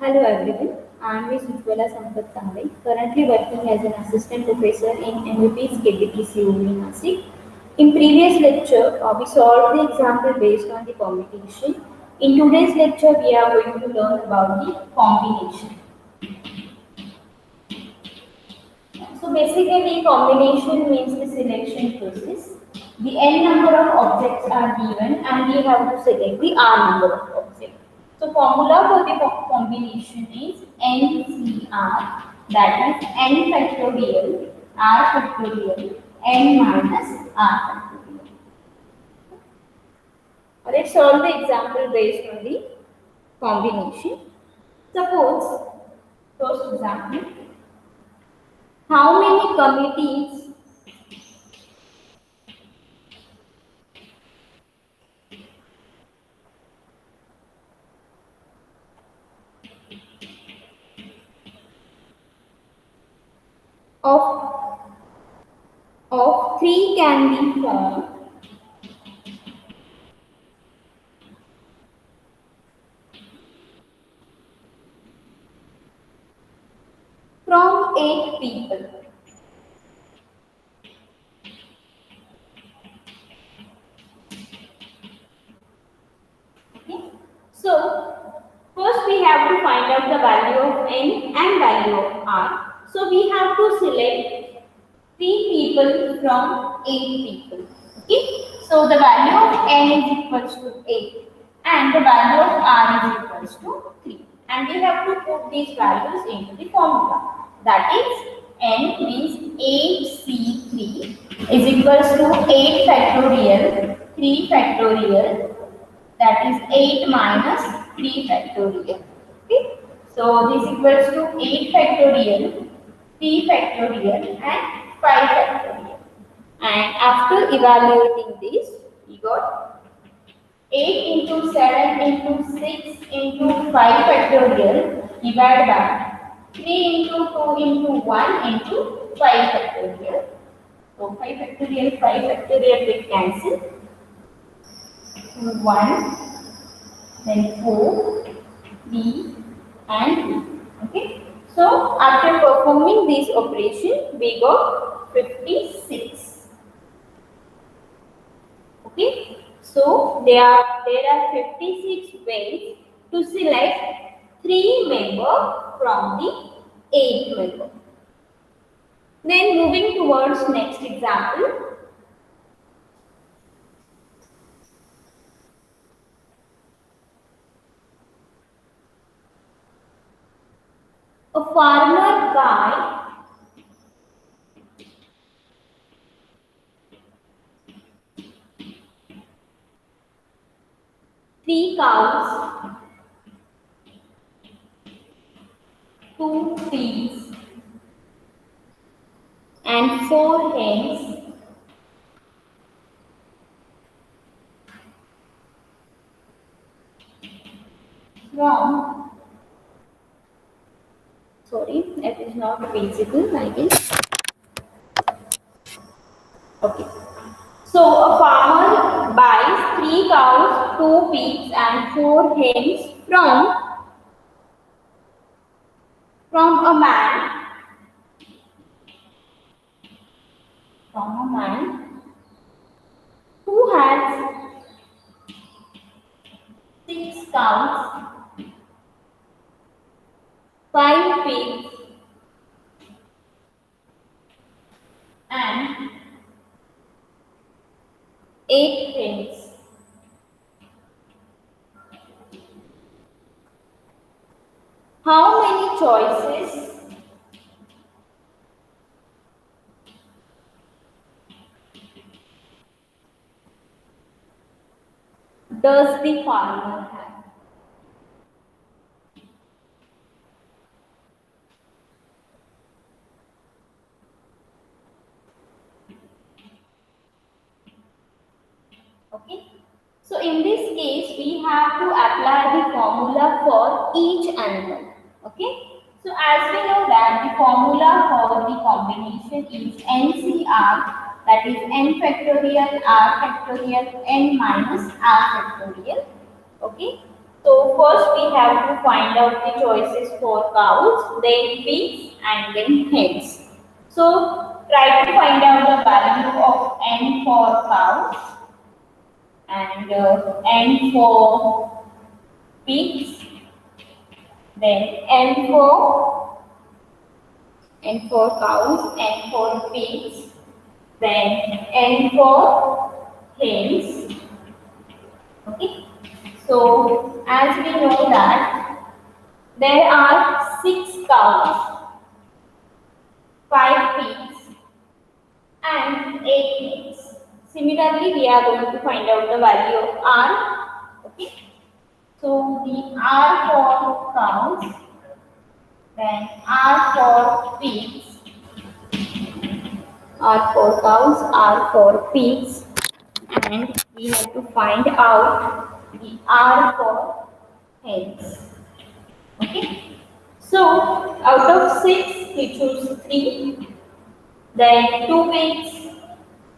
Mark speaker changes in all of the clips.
Speaker 1: Hello everyone, I am Ms. Ujjwala Sampath Kamble, currently working as an assistant professor in MBBS KBTCU in Nasik. In previous lecture, we solved the example based on the combination. In today's lecture, we are going to learn about the combination. So basically, combination means the selection process. The n number of objects are given and we have to select the r number of objects. So formula for the combination is NCR, that is n factorial r factorial n minus r factorial. Let's solve the example based on the combination. Suppose, first example, how many committees of three can be formed from 8 people. Okay. So first we have to find out the value of n and value of r. So we have to select 3 people from 8 people. Okay. So the value of n is equals to 8 and the value of r is equals to 3. And we have to put these values into the formula. That is n means 8c3 is equals to 8 factorial 3 factorial, that is 8 minus 3 factorial. Okay. So this equals to 8 factorial, 3 factorial and 5 factorial. And after evaluating this, we got 8 into 7 into 6 into 5 factorial divided by 3 into 2 into 1 into 5 factorial. So 5 factorial will cancel. 1, then 4, 3 and 2. Okay. So after performing this operation, we got 56. Okay. So there are 56 ways to select 3 members from the 8 member. Then moving towards next example. A farmer buys 3 cows, 2 pigs and 4 hens from, sorry, it is not visible, I guess. Okay. So a farmer buys 3 cows, 2 pigs and 4 hens from a man who has 6 cows, 5 pigs and 8 hens. How many choices does the farmer have? Okay. So in this case, we have to apply the formula for each animal. Okay. So as we know that the formula for the combination is NCR, that is n factorial r factorial n minus r factorial. Okay. So first we have to find out the choices for cows, then pigs and then hens. So try to find out the value of n for cows and n for pigs, then n for cows, n for pigs, then n for hens. Okay. So as we know that there are 6 cows, 5 pigs, and 8 hens. Similarly, we are going to find out the value of R. Okay. So the R for cows, then R for pigs, R for cows, R for pigs, and we have to find out the R for hens. Okay. So out of 6, we choose 3, then 2 pigs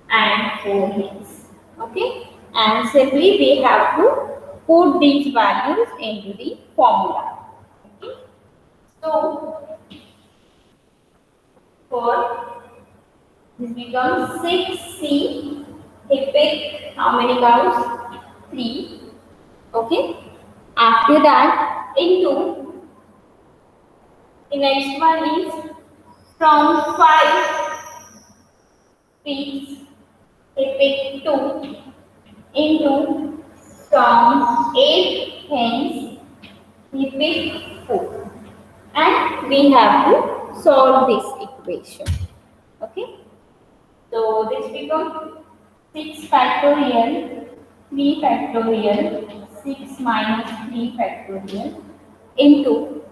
Speaker 1: and 4 hens. Okay. And simply we have to put these values into the formula. Okay. So for this becomes 6C. A pig, how many cows? 3. Okay. After that, into the next one is from 5 pigs, a pig 2 into from 8 hens, a pig 4. And we have to solve this equation. Okay. So this becomes 6 factorial, 3 factorial, 6 minus 3 factorial into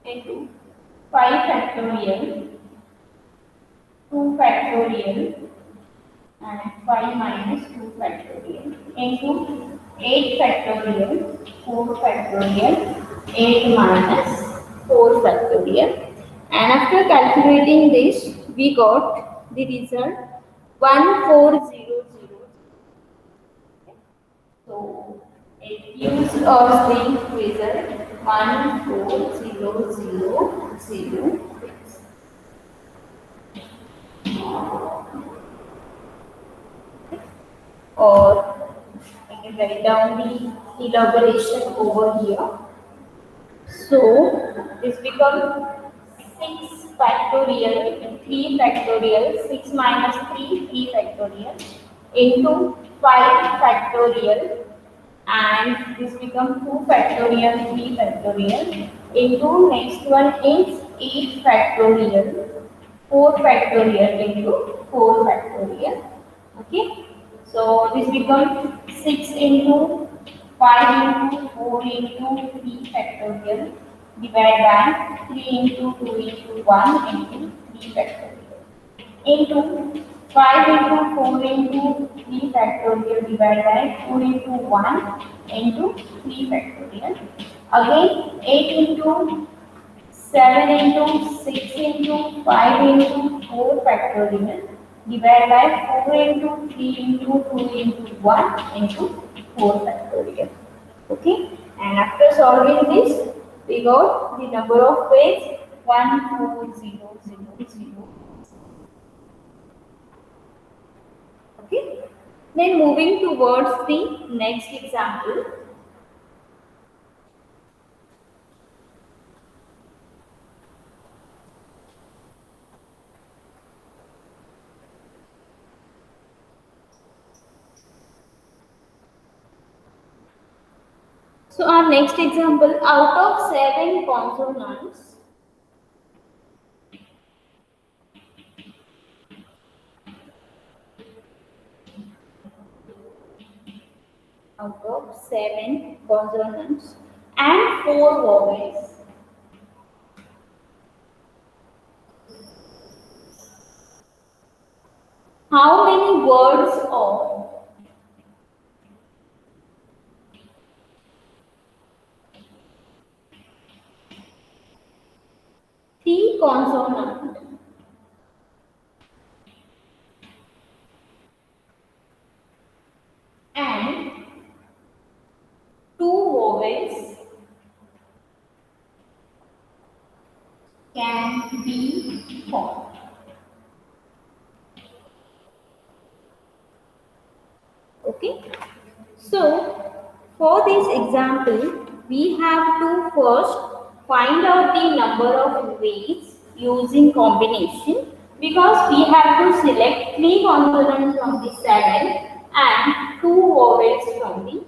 Speaker 1: 5 factorial, 2 factorial and 5 minus 2 factorial into 8 factorial, 4 factorial, 8 minus 4 factorial. And after calculating this, we got the result 1400. So it gives us the result 14000. Or I can write down the elaboration over here. So this becomes 6 factorial, 3 factorial, 6 minus 3, 3 factorial into 5 factorial, and this becomes 2 factorial, 3 factorial into next one is 8 factorial, 4 factorial into 4 factorial. Okay. So this becomes 6 into 5 into 4 into 3 factorial divided by 3 into 2 into 1 into 3 factorial into 5 into 4 into 3 factorial divided by 4 into 1 into 3 factorial. Again 8 into 7 into 6 into 5 into 4 factorial divided by 4 into 3 into 2 into 1 into 4 factorial. Okay. And after solving this, we got the number of ways 14000. Okay. Then moving towards the next example. So our next example, out of 7 consonants, and 4 vowels, how many words of 3 consonant and vowels can be formed. Okay. So, for this example, we have to first find out the number of ways using combination, because we have to select 3 consonants from the 7 and 2 vowels from the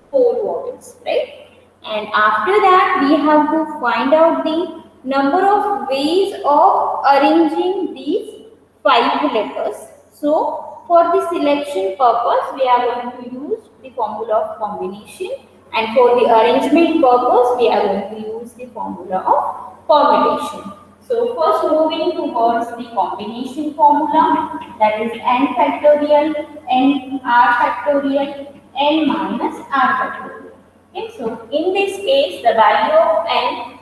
Speaker 1: 4 vowels, right? And after that, we have to find out the number of ways of arranging these 5 letters. So, for the selection purpose, we are going to use the formula of combination, and for the arrangement purpose, we are going to use the formula of permutation. So, first moving towards the combination formula, that is n factorial, n r factorial, n minus r factorial. Okay, so in this case, the value of n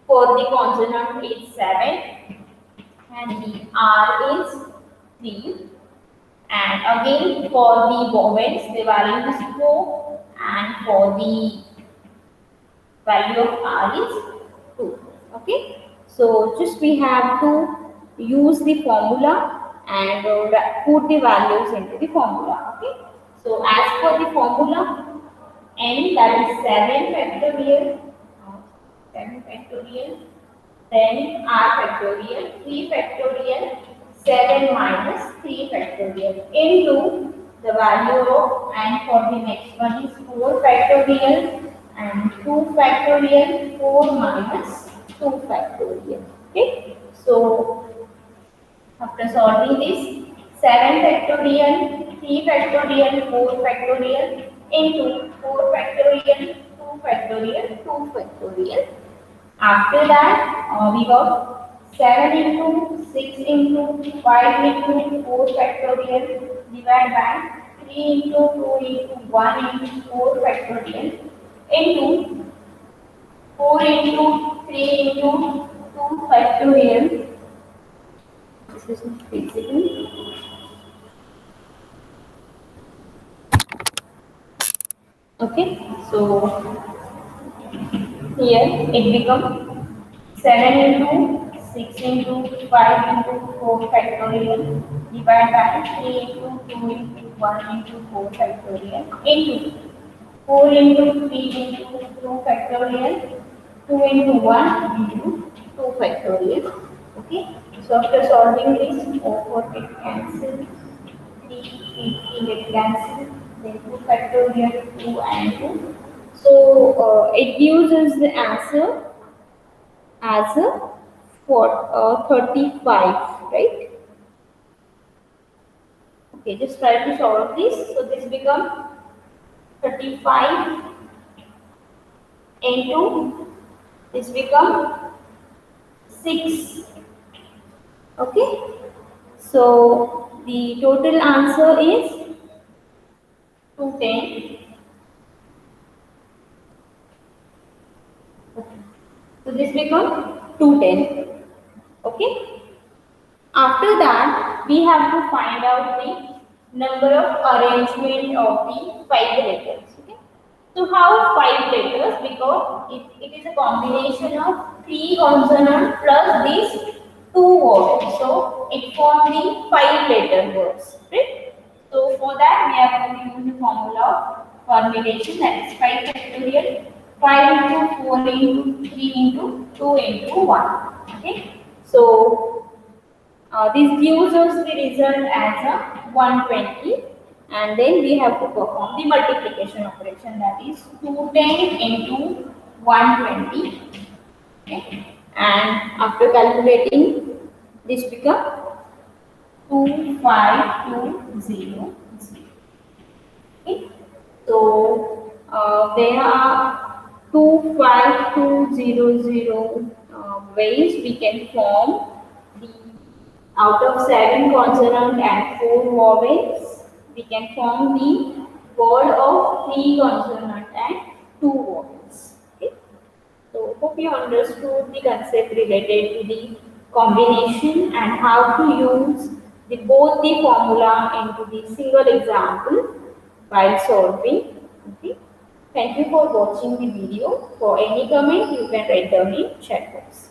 Speaker 1: for the consonant is 7 and the r is 3, and again for the vowels the value is 4 and for the value of r is 2. Okay, so just we have to use the formula and put the values into the formula. Okay, so as per the formula, n, that is 7 factorial, 7 factorial, then r factorial, 3 factorial, 7 minus 3 factorial into the value of, and for the next one is 4 factorial and 2 factorial, 4 minus 2 factorial. Okay, so after solving this, 7 factorial, 3 factorial, 4 factorial into 4 factorial, 2 factorial, 2 factorial. After that, we got 7 into 6 into 5 into 4 factorial divided by 3 into 2 into 1 into 4 factorial into 4 into 3 into 2 factorial. This is not feasible. Okay, so here it becomes 7 into 6 into 5 into 4 factorial divided by 3 into 2 into 1 into 4 factorial into 4 into 3 into 2 factorial, 2 into 1 into 2 factorial. Okay, so after solving this, 4 get cancelled, 3 get cancelled, then 2 factorial, 2 and 2. So it gives us the answer as a for 35, right? Okay, just try to solve this. So this becomes 35 into this become 6. Okay, so the total answer is 210. Okay. So this becomes 210. Okay. After that, we have to find out the number of arrangement of the 5 letters. Okay. So how 5 letters? Because it is a combination of 3 consonants plus these 2 words. So it forms the 5 letter words. Right? So for that, we are going to use the formula of formulation, that is 5 factorial, 5 into 4 into 3 into 2 into 1. Okay. So this gives us the result as a 120, and then we have to perform the multiplication operation, that is 210 into 120. Okay. And after calculating, this becomes 25200. Okay. So there are 25200 ways we can form the, out of 7 consonant and 4 vowels, we can form the word of 3 consonant and 2 vowels. Okay. So hope you understood the concept related to the combination and how to use both the formula into the single example while solving. Okay. Thank you for watching the video. For any comment, you can write down in chat box.